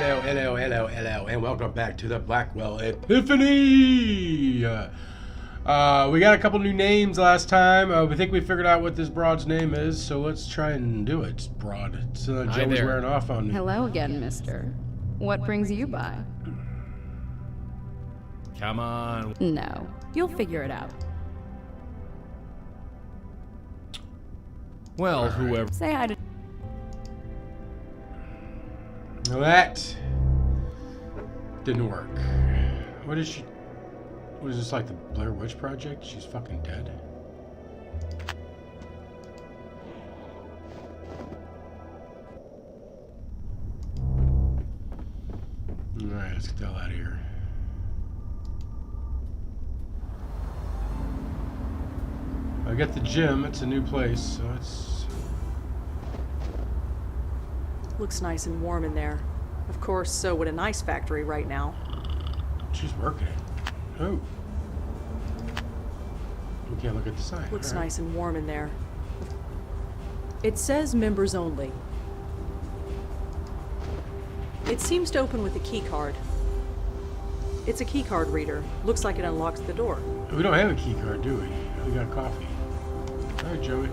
hello, and welcome back to the Blackwell Epiphany! We got a couple new names last time. We think we figured out what this broad's name is, so let's try and do it. Broad. It's Joey's wearing off on me. Hello again, mister. What brings you by? Come on. No, you'll figure it out. Well, whoever. Say hi to... Now that didn't work. What is she? What is this, like the Blair Witch Project? She's fucking dead. Alright, let's get the hell out of here. I got the gym. It's a new place, so it's... Looks nice and warm in there. Of course, so would an ice factory right now. She's working it. Oh. We can't look at the sign. Looks All right. nice and warm in there. It says members only. It seems to open with a key card. It's a key card reader. Looks like it unlocks the door. We don't have a key card, do we? We got coffee. All right, Joey.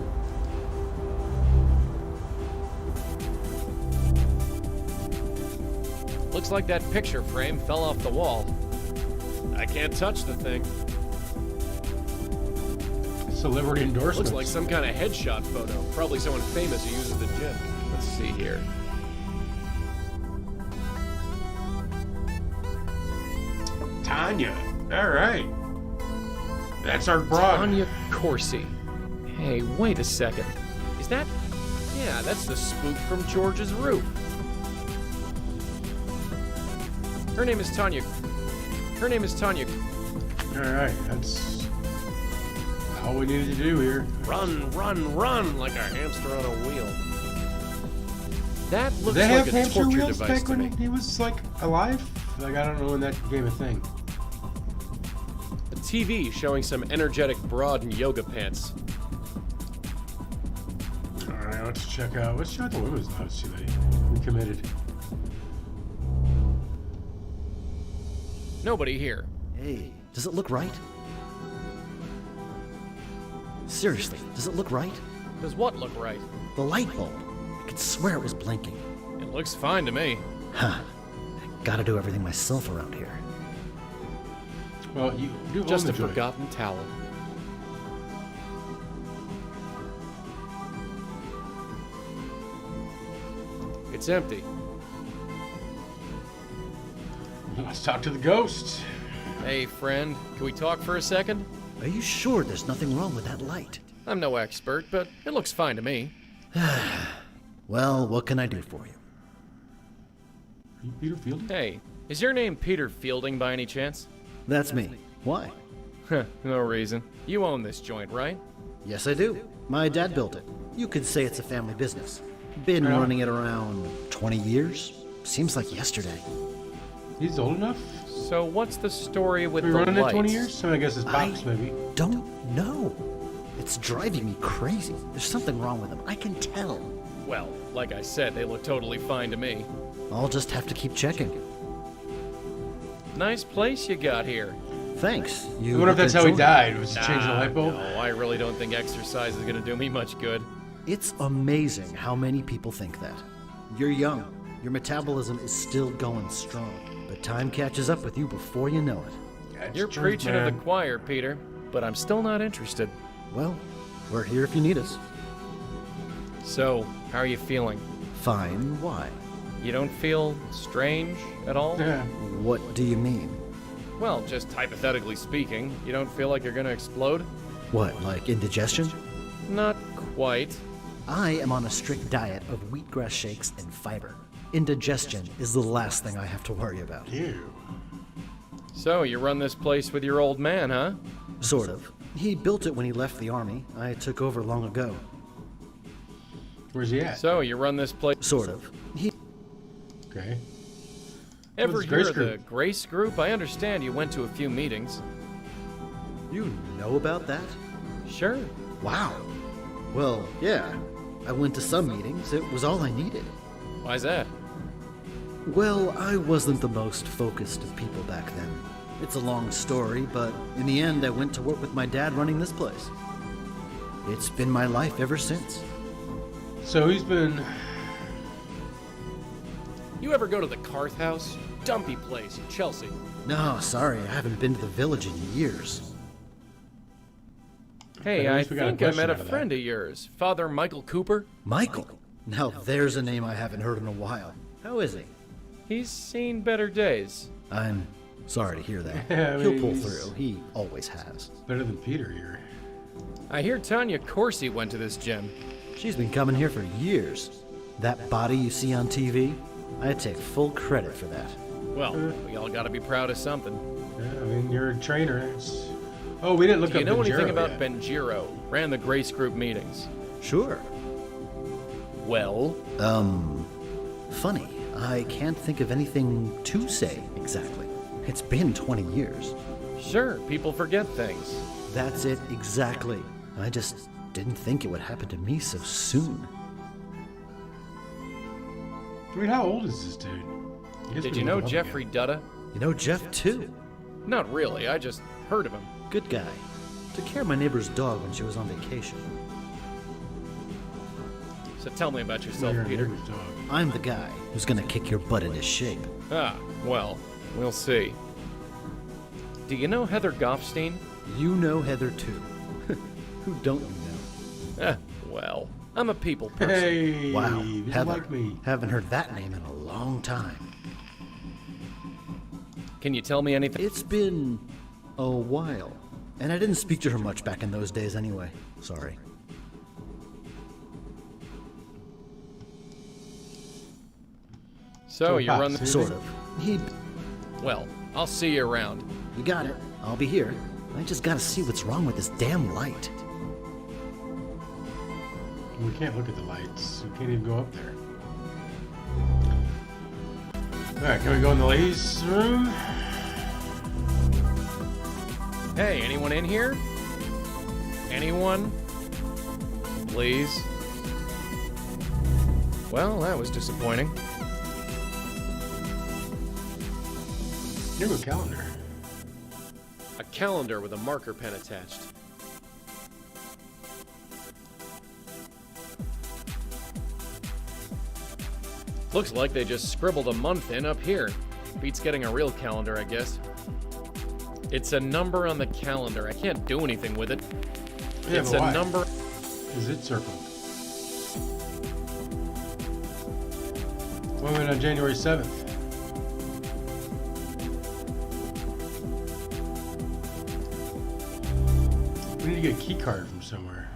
Looks like that picture frame fell off the wall. I can't touch the thing. Celebrity endorsement. Looks like some kind of headshot photo. Probably someone famous who uses the gym. Let's see here. Tanya. All right. That's our broad. Tanya Corsi. Hey, wait a second. Is that... Yeah, that's the spook from George's roof. Her name is Tanya. Her name is Tanya. All right, that's all we needed to do here. Run, run, run like a hamster on a wheel. That looks They have like a hamster torture wheels device back to me. when he was like alive. Like I don't know when that became a thing. A TV showing some energetic broad in yoga pants. All right, let's check out. Let's check out the women's lab. See, we committed. Nobody here. Hey, does it look right? Seriously, does it look right? Does what look right? The light bulb. I could swear it was blinking. It looks fine to me. Huh. Gotta do everything myself around here. Well, you do Just own a the joint. forgotten towel. It's empty. Let's talk to the ghost. Hey, friend, can we talk for a second? Are you sure there's nothing wrong with that light? I'm no expert, but it looks fine to me. Well, what can I do for you? Are you Peter Fielding? Hey, is your name Peter Fielding by any chance? That's me. Why? No reason. You own this joint, right? Yes, I do. My dad built it. You could say it's a family business. Been Yeah. running it around 20 years? Seems like yesterday. He's old enough. So what's the story with We the running it lights? 20 years? I mean, I guess it's Pops, maybe. Don't know. It's driving me crazy. There's something wrong with them. I can tell. Well, like I said, they look totally fine to me. I'll just have to keep checking. Nice place you got here. Thanks. I wonder if that's how he died. Was changing the light bulb? No, I really don't think exercise is gonna do me much good. It's amazing how many people think that. You're young. Your metabolism is still going strong. But time catches up with you before you know it. That's You're true, preaching to man. the choir, Peter, but I'm still not interested. Well, we're here if you need us. So, how are you feeling? Fine. Why? You don't feel strange at all? Yeah. What do you mean? Well, just hypothetically speaking, you don't feel like you're gonna explode? What, like indigestion? Not quite. I am on a strict diet of wheatgrass shakes and fiber. Indigestion is the last thing I have to worry about. Ew. So, you run this place with your old man, huh? Sort of. He built it when he left the army. I took over long ago. Where's he at? So, you run this place... Sort of. He Okay. Ever What's hear Grace of the Group? Grace Group? I understand you went to a few meetings. You know about that? Sure. Wow. Well, yeah. I went to some meetings. It was all I needed. Why's that? Well, I wasn't the most focused of people back then. It's a long story, but in the end, I went to work with my dad running this place. It's been my life ever since. So he's been... You ever go to the Carth House? Dumpy place in Chelsea. No, sorry, I haven't been to the village in years. Hey, At I least we got a think I met question a out of friend of yours, Father Michael Cooper. Michael? Now there's a name I haven't heard in a while. How is he? He's seen better days. I'm sorry to hear that. Yeah, I He'll mean, pull he's- through. He always has. better than Peter here. I hear Tanya Corsi went to this gym. She's been coming here for years. That body you see on TV, I take full credit for that. Well, we all gotta be proud of something. Yeah, I mean, you're a trainer. It's... Oh, we didn't look Do you up know anything Benjiro about yet. Benjiro? Ran the Grace Group meetings. Sure. Well, Funny. I can't think of anything to say exactly. It's been 20 years. sure, people forget things. That's it exactly. I just didn't think it would happen to me so soon. I mean, how old is this dude? He gets Did me you know looking up Jeffrey again. Dutta? You know Jeff too. Not really, I just heard of him. Good guy. Took care of my neighbor's dog when she was on vacation. So tell me about Well, yourself, you're a Peter. neighbor's dog. I'm the guy who's gonna kick your butt into shape. Ah, well, we'll see. Do you know Heather Goffstein? You know Heather too. Who don't you know? Well, I'm a people person. Hey, Wow, you Heather. like me. Haven't heard that name in a long time. Can you tell me anything? It's been a while. And I didn't speak to her much back in those days anyway. Sorry. So, you run the... Sort of. He... Well, I'll see you around. You got it. I'll be here. I just gotta see what's wrong with this damn light. We can't look at the lights. We can't even go up there. Alright, can we go in the ladies' room? Hey, anyone in here? Anyone? Please? Well, that was disappointing. You have a calendar. A calendar with a marker pen attached. Looks like they just scribbled a month in up here. Beats getting a real calendar, I guess. It's a number on the calendar. I can't do anything with it. Yeah, It's but a why? number. Is it circled? What went on January 7th? We need to get a key card from somewhere.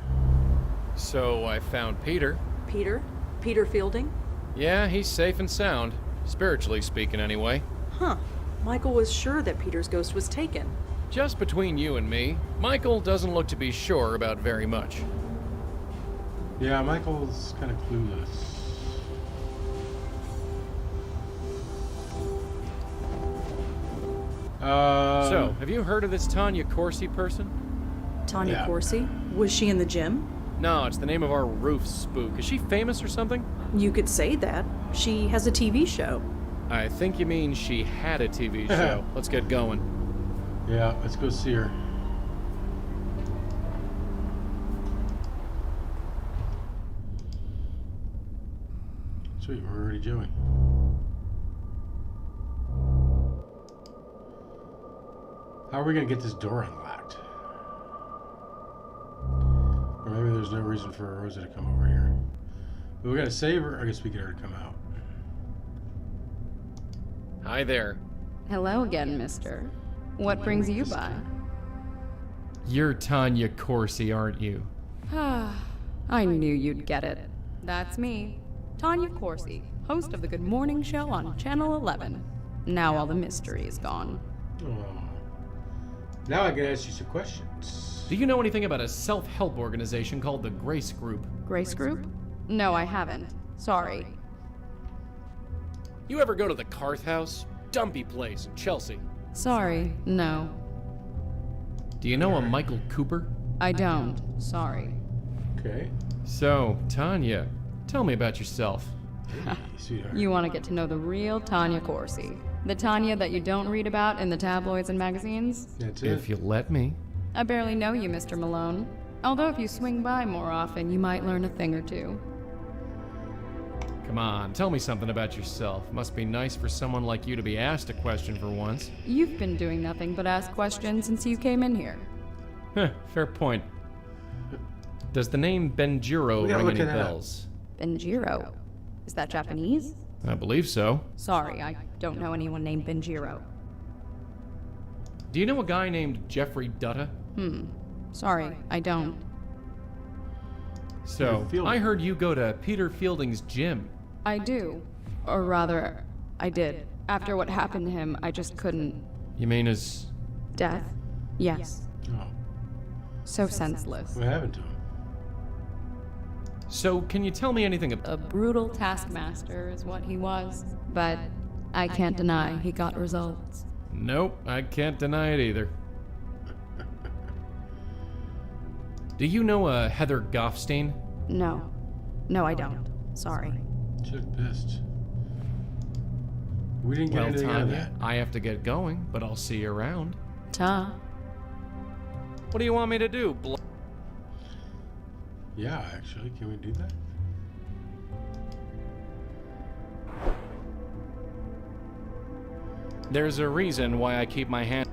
So I found Peter. Peter? Peter Fielding? Yeah, he's safe and sound. Spiritually speaking, anyway. Huh. Michael was sure that Peter's ghost was taken. Just between you and me, Michael doesn't look to be sure about very much. Yeah, Michael's kind of clueless. So, have you heard of this Tanya Corsi person? Tanya Yeah. Corsi? Was she in the gym? No, it's the name of our roof spook. Is she famous or something? You could say that. She has a TV show. I think you mean she had a TV show. Let's get going. Yeah, let's go see her. Sweet, we're already doing. How are we gonna get this door unlocked? Or maybe there's no reason for Rosa to come over here. But we gotta save her. I guess we get her to come out. Hi there. Hello again, mister. What brings you by? You're Tanya Corsi, aren't you? I knew you'd get it. That's me, Tanya Corsi, host of the Good Morning Show on Channel 11. Now all the mystery is gone. Oh. Now I can ask you some questions. Do you know anything about a self-help organization called the Grace Group? Grace Group? No, I haven't. Sorry. You ever go to the Carth House? Dumpy place in Chelsea. Sorry, no. Do you know a Michael Cooper? I don't. Sorry. Okay. So, Tanya, tell me about yourself. sweetheart. You want to get to know the real Tanya Corsi. The Tanya that you don't read about in the tabloids and magazines? That's it. If you let me. I barely know you, Mr. Malone. Although if you swing by more often, you might learn a thing or two. Come on, tell me something about yourself. Must be nice for someone like you to be asked a question for once. You've been doing nothing but ask questions since you came in here. Huh, fair point. Does the name Benjiro We gotta ring look any it up. bells? Benjiro. Is that Japanese? I believe so. Sorry, I don't know anyone named Benjiro. Do you know a guy named Jeffrey Dutta? Sorry, I don't. So, Peter Fielding. I heard you go to Peter Fielding's gym. I do. Or rather, I did. After what happened to him, I just couldn't. You mean his... Death? Yes. Oh, So senseless. what happened to him? So, can you tell me anything about... A brutal taskmaster is what he was. But I can't deny he got results. Nope, I can't deny it either. Do you know a Heather Goffstein? No. No, I don't. Sorry. Should have pissed. We didn't get Well, anything out of Tanya, that. I have to get going, but I'll see you around. Ta. What do you want me to do? Yeah, actually, can we do that? There's a reason why I keep my hand...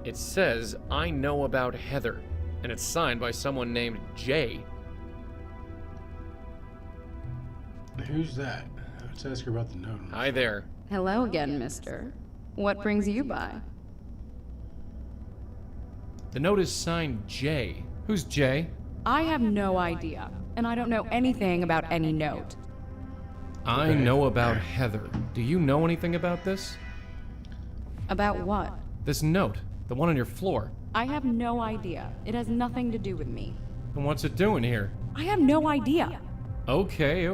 It says, I know about Heather, and it's signed by someone named Jay. Who's that? Let's ask her about the note. Hi there. Hello again, mister. What brings you by? The note is signed Jay. Who's Jay? I have no idea, and I don't know anything about any note. I know about Heather. Do you know anything about this? About what? This note, the one on your floor. I have no idea. It has nothing to do with me. And what's it doing here? I have no idea. Okay,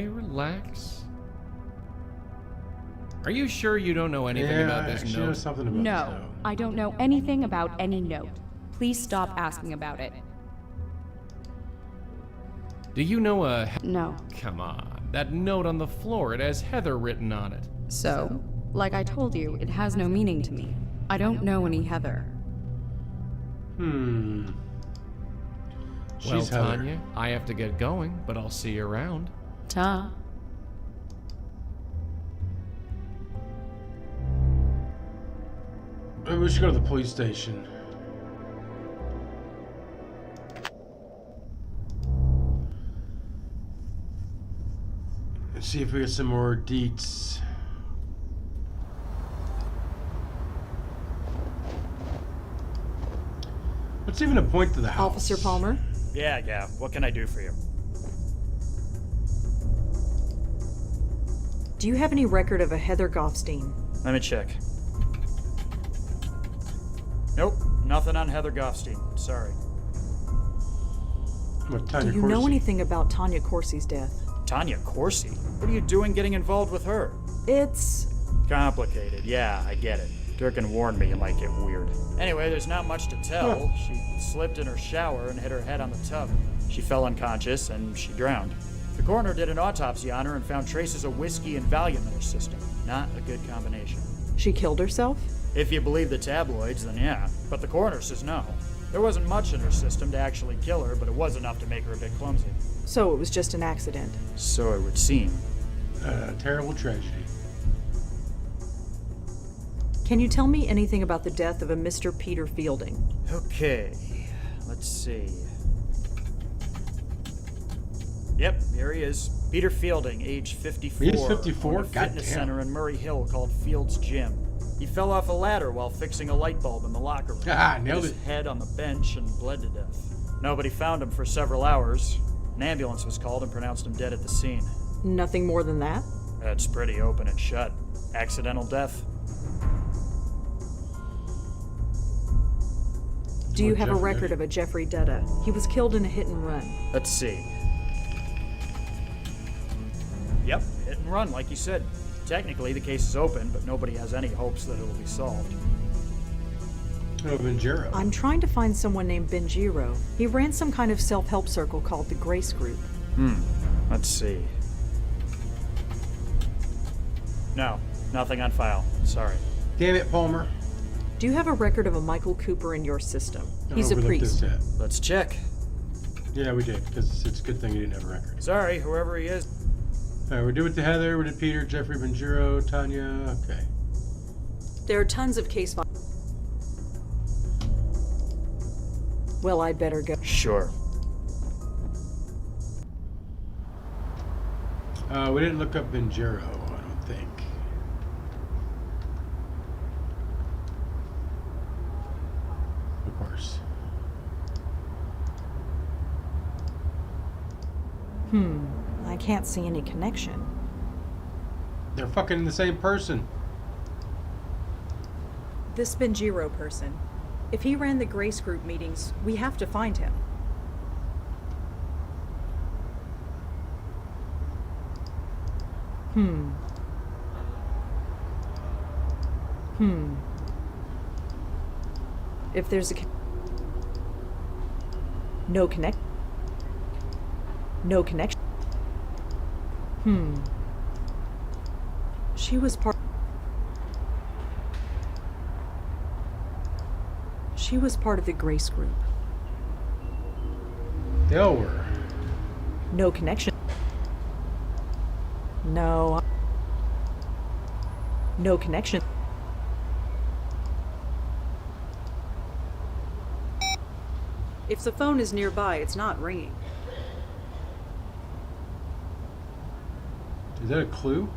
relax. Are you sure you don't know anything about this she knows note? something about this No, note. I don't know anything about any note. Please stop asking about it. Do you know a... No. Come on. That note on the floor, it has Heather written on it. So, like I told you, it has no meaning to me. I don't know any Heather. She's Well, Heather. Tanya, I have to get going, but I'll see you around. Ta. Maybe we should go to the police station. And see if we get some more deets. What's even a point to the house? Officer Palmer? Yeah, what can I do for you? Do you have any record of a Heather Goffstein? Let me check. Nope, nothing on Heather Goffstein. Sorry. What, Do Tanya you know Corsi? anything about Tanya Corsi's death? Tanya Corsi? What are you doing getting involved with her? It's... Complicated, yeah, I get it. Durkin warned me it might get weird. Anyway, there's not much to tell. She slipped in her shower and hit her head on the tub. She fell unconscious and she drowned. The coroner did an autopsy on her and found traces of whiskey and Valium in her system. Not a good combination. She killed herself? If you believe the tabloids, then yeah. But the coroner says no. There wasn't much in her system to actually kill her, but it was enough to make her a bit clumsy. So it was just an accident. So it would seem. A terrible tragedy. Can you tell me anything about the death of a Mr. Peter Fielding? Okay, let's see. Yep, here he is. Peter Fielding, age 54. He's 54? owned a fitness Goddamn. center in Murray Hill called Field's Gym. He fell off a ladder while fixing a light bulb in the locker room. Ah, nailed Hit it. his head on the bench and bled to death. Nobody found him for several hours. An ambulance was called and pronounced him dead at the scene. Nothing more than that? That's pretty open and shut. Accidental death. Do you What, have a Jeffrey record Dutta? of a Jeffrey Dutta? He was killed in a hit and run. Let's see. Yep, hit and run, like you said. Technically, the case is open, but nobody has any hopes that it'll be solved. Oh, Benjiro. I'm trying to find someone named Benjiro. He ran some kind of self-help circle called the Grace Group. Let's see. No, nothing on file. Sorry. Damn it, Palmer. Do you have a record of a Michael Cooper in your system? I He's a overlooked this priest. tab. Let's check. Yeah, we did, because it's a good thing you didn't have a record. Sorry, whoever he is. Alright, we're due with the Heather, we're due Peter, Jeffrey Benjuro, Tanya, okay. There are tons of case files. Well, I'd better go. Sure. We didn't look up Benjuro, I don't think. Of course. I can't see any connection. They're fucking the same person. This Benjiro person. If he ran the Grace Group meetings, we have to find him. If there's a... No connection. She was part of the Grace Group. They all were. No connection. No connection. If the phone is nearby, it's not ringing. Is that a clue?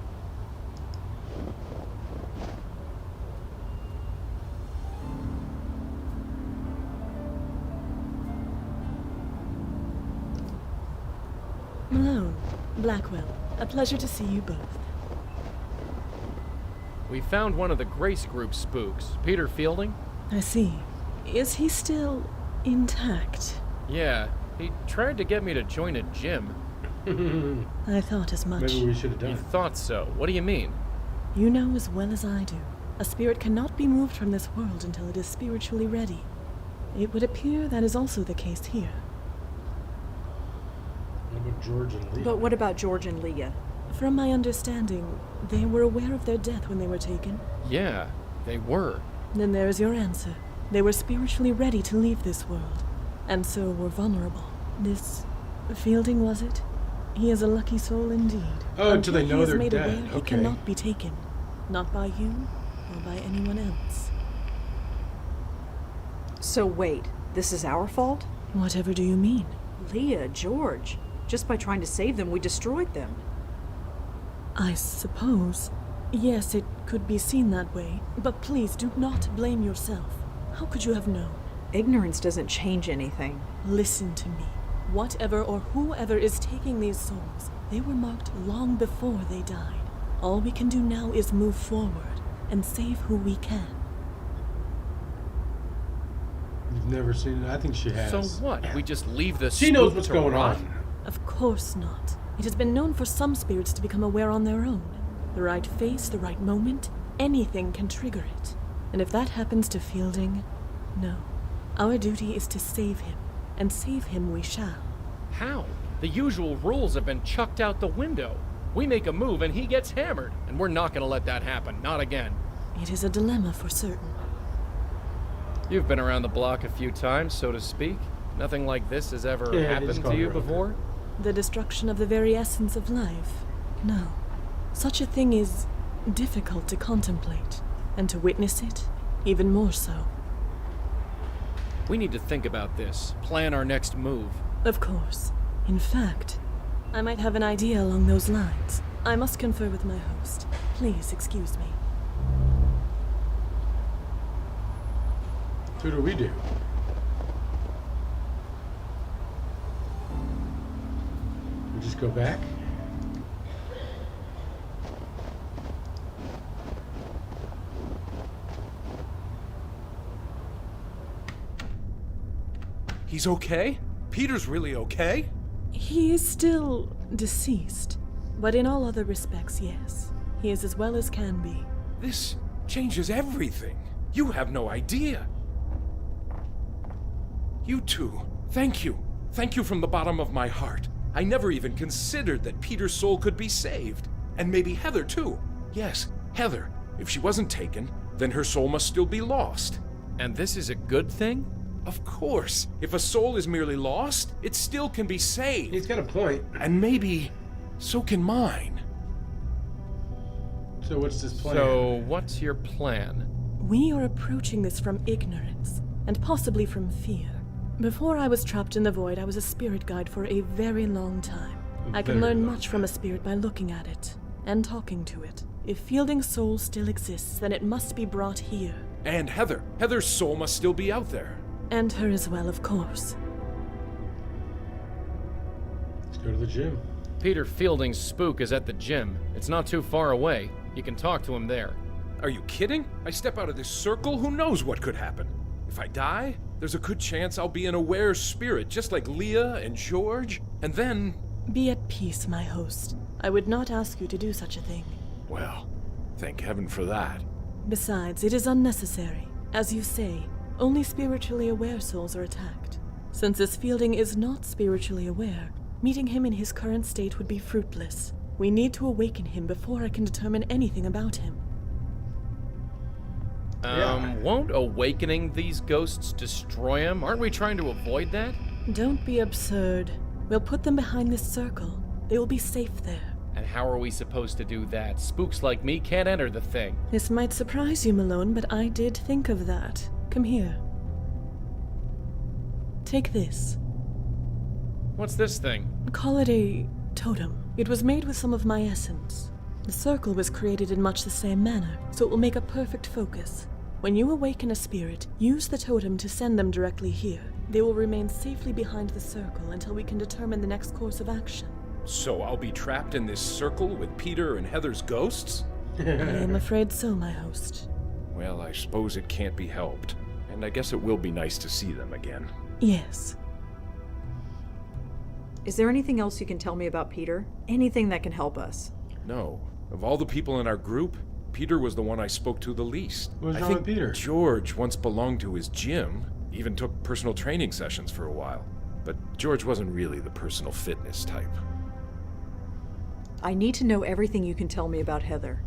Malone, Blackwell, a pleasure to see you both. We found one of the Grace Group spooks, Peter Fielding. I see. Is he still intact? Yeah, he tried to get me to join a gym. I thought as much. Maybe we should have done You it. thought so. What do you mean? You know as well as I do. A spirit cannot be moved from this world until it is spiritually ready. It would appear that is also the case here. What about George and Lee? But what about George and Leah? From my understanding, they were aware of their death when they were taken. Yeah, they were. Then there is your answer. They were spiritually ready to leave this world, and so were vulnerable. This Fielding, was it? He is a lucky soul indeed. Oh, Until do they know he is they're made dead? aware, he Okay. cannot be taken. Not by you, or by anyone else. So wait, this is our fault? Whatever do you mean? Leah, George. Just by trying to save them, we destroyed them. I suppose. Yes, it could be seen that way. But please do not blame yourself. How could you have known? Ignorance doesn't change anything. Listen to me. Whatever or whoever is taking these souls, they were marked long before they died. All we can do now is move forward and save who we can. You've never seen it? I think she has. So what? We just leave the She knows spook what's to going rot? on. Of course not. It has been known for some spirits to become aware on their own. The right face, the right moment, anything can trigger it. And if that happens to Fielding, no. Our duty is to save him, and save him we shall. How? The usual rules have been chucked out the window. We make a move and he gets hammered, and we're not gonna let that happen. Not again. It is a dilemma for certain. You've been around the block a few times, so to speak. Nothing like this has ever Yeah, they just happened call to it you right before? The destruction of the very essence of life? No. Such a thing is difficult to contemplate, and to witness it, even more so. We need to think about this, plan our next move. Of course. In fact, I might have an idea along those lines. I must confer with my host. Please excuse me. So what do we do? We just go back? He's okay? Peter's really okay? He is still deceased, but in all other respects, yes. He is as well as can be. This changes everything. You have no idea. You two, thank you. Thank you from the bottom of my heart. I never even considered that Peter's soul could be saved. And maybe Heather, too. Yes, Heather. If she wasn't taken, then her soul must still be lost. And this is a good thing? Of course. If a soul is merely lost, it still can be saved. He's got a point. And maybe so can mine. So what's this plan? So, what's your plan? We are approaching this from ignorance, and possibly from fear. Before I was trapped in the void, I was a spirit guide for a very long time. I can learn much from a spirit by looking at it and talking to it. If Fielding's soul still exists, then it must be brought here. And Heather. Heather's soul must still be out there. And her as well, of course. Let's go to the gym. Peter Fielding's spook is at the gym. It's not too far away. You can talk to him there. Are you kidding? I step out of this circle, who knows what could happen? If I die, there's a good chance I'll be an aware spirit, just like Leah and George. And then... Be at peace, my host. I would not ask you to do such a thing. Well, thank heaven for that. Besides, it is unnecessary. As you say, only spiritually aware souls are attacked. Since this Fielding is not spiritually aware, meeting him in his current state would be fruitless. We need to awaken him before I can determine anything about him. Won't awakening these ghosts destroy him? Aren't we trying to avoid that? Don't be absurd. We'll put them behind this circle. They will be safe there. And how are we supposed to do that? Spooks like me can't enter the thing. This might surprise you, Malone, but I did think of that. Come here. Take this. What's this thing? Call it a totem. It was made with some of my essence. The circle was created in much the same manner, so it will make a perfect focus. When you awaken a spirit, use the totem to send them directly here. They will remain safely behind the circle until we can determine the next course of action. So I'll be trapped in this circle with Peter and Heather's ghosts? I am afraid so, my host. Well, I suppose it can't be helped. And I guess it will be nice to see them again. Yes. Is there anything else you can tell me about Peter? Anything that can help us? No. Of all the people in our group, Peter was the one I spoke to the least. What's I wrong think with Peter? George once belonged to his gym, even took personal training sessions for a while. But George wasn't really the personal fitness type. I need to know everything you can tell me about Heather.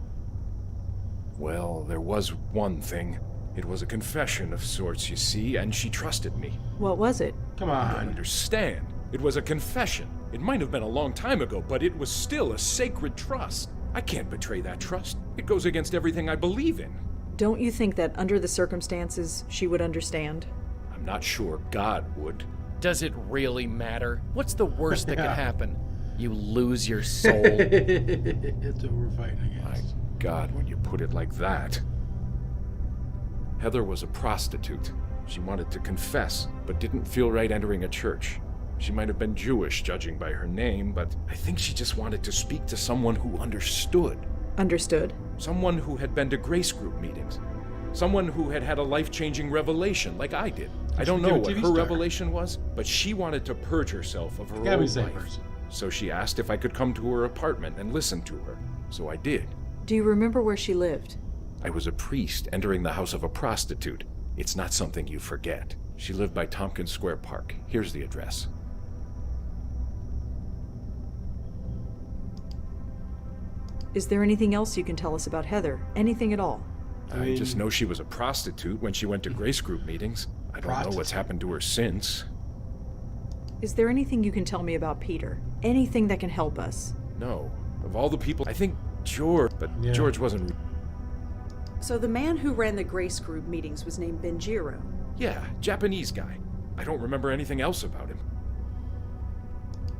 Well, there was one thing. It was a confession of sorts, you see, and she trusted me. What was it? Come I on. understand. It was a confession. It might have been a long time ago, but it was still a sacred trust. I can't betray that trust. It goes against everything I believe in. Don't you think that under the circumstances, she would understand? I'm not sure God would. Does it really matter? What's the worst that could Yeah. happen? You lose your soul. That's what we're fighting My against. God, when you put it like that. Heather was a prostitute. She wanted to confess, but didn't feel right entering a church. She might have been Jewish, judging by her name, but I think she just wanted to speak to someone who understood. Understood. Someone who had been to grace group meetings. Someone who had had a life-changing revelation, like I did. I don't should know get a what TV her star. revelation was, but she wanted to purge herself of her Gotta be old the same life. person. So she asked if I could come to her apartment and listen to her. So I did. Do you remember where she lived? I was a priest entering the house of a prostitute. It's not something you forget. She lived by Tompkins Square Park. Here's the address. Is there anything else you can tell us about Heather? Anything at all? I just know she was a prostitute when she went to grace group meetings. I don't know what's Prostitute. happened to her since. Is there anything you can tell me about Peter? Anything that can help us? No. Of all the people, I think George, but Yeah. George wasn't... So the man who ran the Grace Group meetings was named Benjiro. Yeah, Japanese guy. I don't remember anything else about him.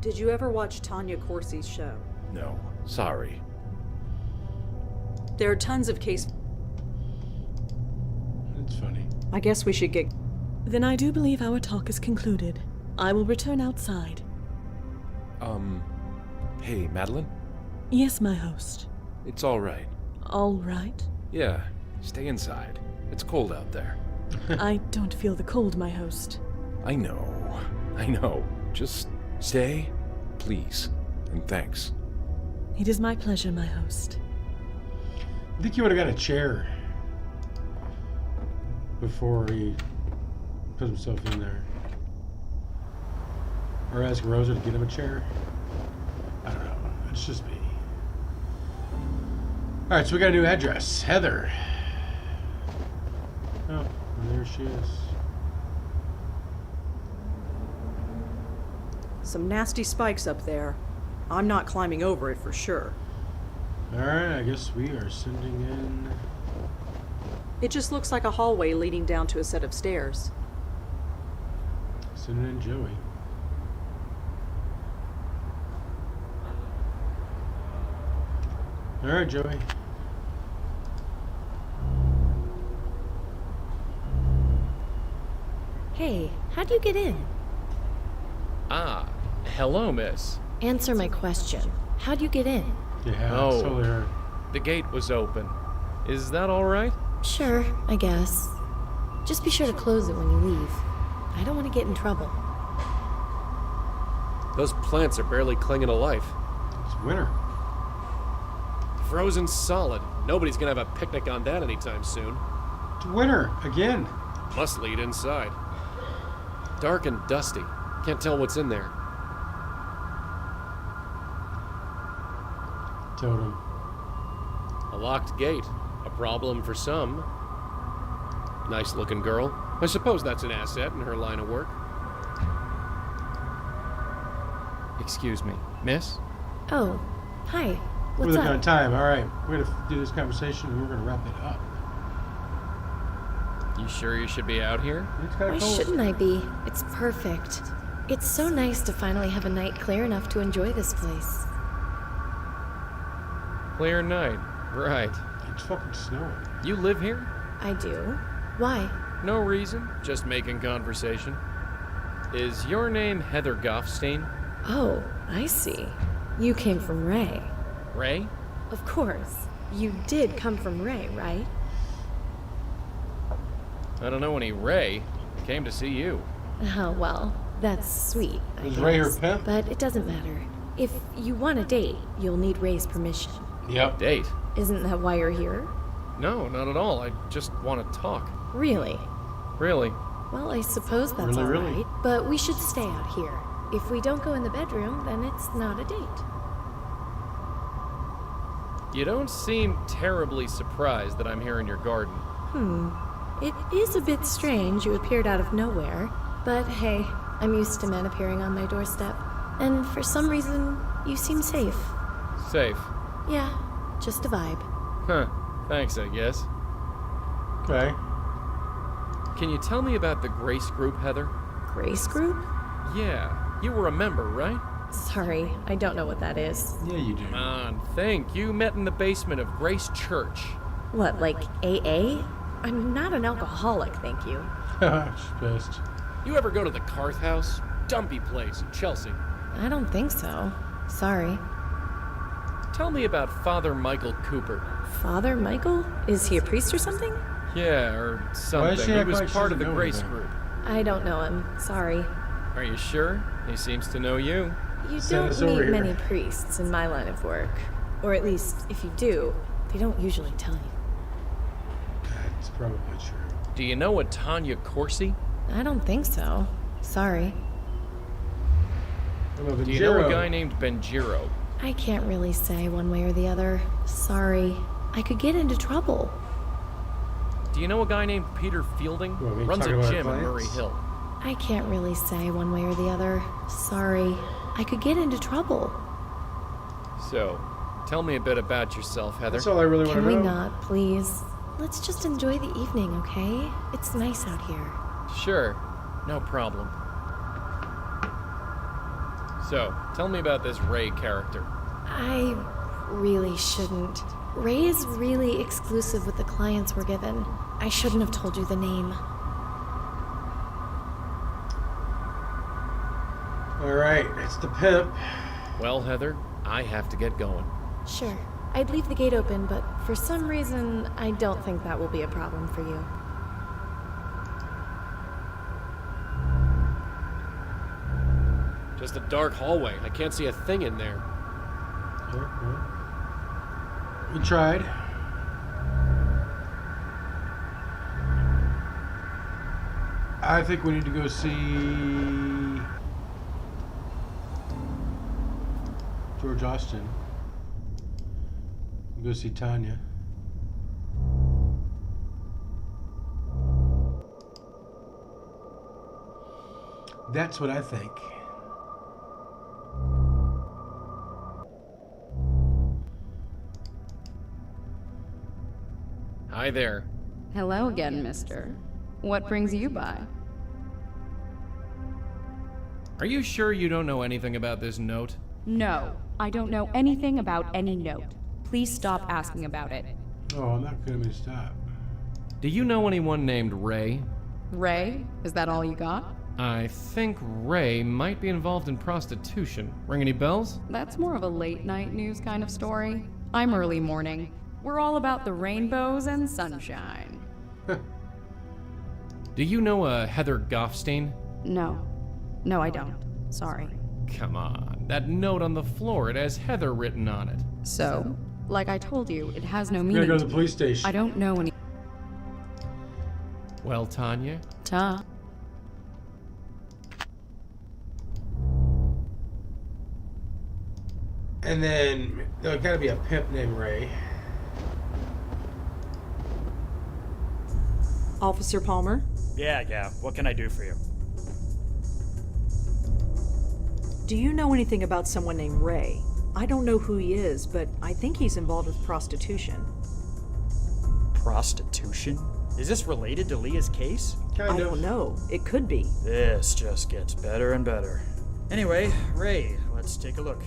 Did you ever watch Tanya Corsi's show? No, sorry. There are tons of case... It's funny. I guess we should get... Then I do believe our talk is concluded. I will return outside. Hey, Madeline? Yes, my host. It's all right. All right. Yeah, stay inside. It's cold out there. I don't feel the cold, my host. I know. Just stay, please, and thanks. It is my pleasure, my host. I think you would have got a chair before he put himself in there. Or ask Rosa to get him a chair. I don't know. It's just me. Alright, so we got a new address. Heather. Oh, and there she is. Some nasty spikes up there. I'm not climbing over it for sure. Alright, I guess we are sending in... It just looks like a hallway leading down to a set of stairs. Sending in Joey. Alright, Joey. Hey, how'd you get in? Ah, hello, miss. Answer my question. How'd you get in? Yeah, Oh. it's totally her. The gate was open. Is that all right? Sure, I guess. Just be sure to close it when you leave. I don't want to get in trouble. Those plants are barely clinging to life. It's winter. Frozen solid. Nobody's gonna have a picnic on that anytime soon. It's winter again. Must lead inside. Dark and dusty. Can't tell what's in there. Totem. A locked gate. A problem for some. Nice looking girl. I suppose that's an asset in her line of work. Excuse me, miss? Oh, hi. We're What's looking at up? time. Alright, we're going to do this conversation and we're going to wrap it up. You sure you should be out here? It's kind Why of cold. shouldn't I be? It's perfect. It's so nice to finally have a night clear enough to enjoy this place. Clear night. Right. It's fucking snowing. You live here? I do. Why? No reason. Just making conversation. Is your name Heather Goffstein? Oh, I see. You came from Ray. Ray? Of course. You did come from Ray, right? I don't know any Ray. Came to see you. Oh, well, that's sweet, I Is guess. Ray her pimp? But it doesn't matter. If you want a date, you'll need Ray's permission. Yep. Date? Isn't that why you're here? No, not at all. I just want to talk. Really? Really? Well, I suppose that's Really, all really? right. But we should stay out here. If we don't go in the bedroom, then it's not a date. You don't seem terribly surprised that I'm here in your garden. It is a bit strange you appeared out of nowhere, but hey, I'm used to men appearing on my doorstep. And for some reason, you seem safe. Safe. Yeah, just a vibe. Huh. Thanks, I guess. Okay. Can you tell me about the Grace Group, Heather? Grace Group? Yeah. You were a member, right? Sorry, I don't know what that is. Yeah, you do. Come on, think. You met in the basement of Grace Church. What, like AA? I'm not an alcoholic, thank you. She's pissed. You ever go to the Carth House? Dumpy place in Chelsea. I don't think so. Sorry. Tell me about Father Michael Cooper. Father Michael? Is he a priest or something? Yeah, or Why something. does she He act was like she part of the doesn't know Grace anything? Group. I don't know him. Sorry. Are you sure? He seems to know you. You Send us don't over meet here. many priests in my line of work. Or at least, if you do, they don't usually tell you. That's probably true. Do you know a Tanya Corsi? I don't think so. Sorry. What about Do you know a Benjiro? guy named Benjiro? I can't really say one way or the other. Sorry. I could get into trouble. Do you know a guy named Peter Fielding? Well, we Runs talk a about our gym in clients? Murray Hill. I can't really say one way or the other. Sorry. I could get into trouble. So, tell me a bit about yourself, Heather. That's all I really want Can to we know. not, please? Let's just enjoy the evening, okay? It's nice out here. Sure, no problem. So, tell me about this Ray character. I really shouldn't. Ray is really exclusive with the clients we're given. I shouldn't have told you the name. Alright, it's the pimp. Well, Heather, I have to get going. Sure. I'd leave the gate open, but for some reason, I don't think that will be a problem for you. Just a dark hallway. I can't see a thing in there. Yeah, well, we tried. I think we need to go see George Austin. Go see Tanya. That's what I think. Hi there. Hello again, mister. What brings you by? Are you sure you don't know anything about this note? No, I don't know anything about any note. Please stop asking about it. Oh, I'm not gonna stop. Do you know anyone named Ray? Ray? Is that all you got? I think Ray might be involved in prostitution. Ring any bells? That's more of a late night news kind of story. I'm early morning. We're all about the rainbows and sunshine. Do you know a Heather Goffstein? No. No, I don't. Sorry. Come on, that note on the floor, it has Heather written on it. So, like I told you, it has no I'm meaning. gonna go to the police station. I don't know any. Well, Tanya? Ta. And then there's gotta be a pimp named Ray. Officer Palmer? Yeah, what can I do for you? Do you know anything about someone named Ray? I don't know who he is, but I think he's involved with prostitution. Prostitution? Is this related to Leah's case? Kind I of. don't know. It could be. This just gets better and better. Anyway, Ray, let's take a look.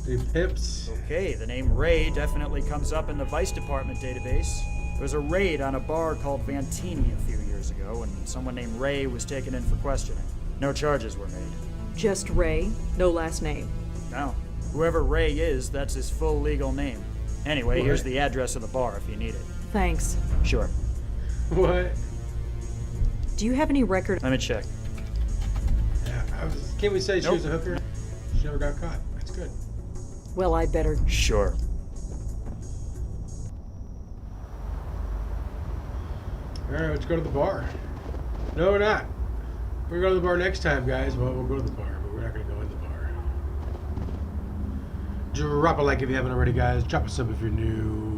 The pimps. Okay, the name Ray definitely comes up in the Vice Department database. There was a raid on a bar called Vantini a few years ago, and someone named Ray was taken in for questioning. No charges were made. Just Ray, no last name. No. Whoever Ray is, that's his full legal name. Anyway, here's the address of the bar if you need it. Thanks. Sure. What? Do you have any record? Let me check. Yeah, can't we say she Nope. was a hooker? She never got caught. That's good. Well, I'd better. Sure. Alright, let's go to the bar. No, we're not. We're going to the bar next time, guys. Well, we'll go to the bar, but we're not going to go in the bar. Drop a like if you haven't already, guys. Drop a sub if you're new.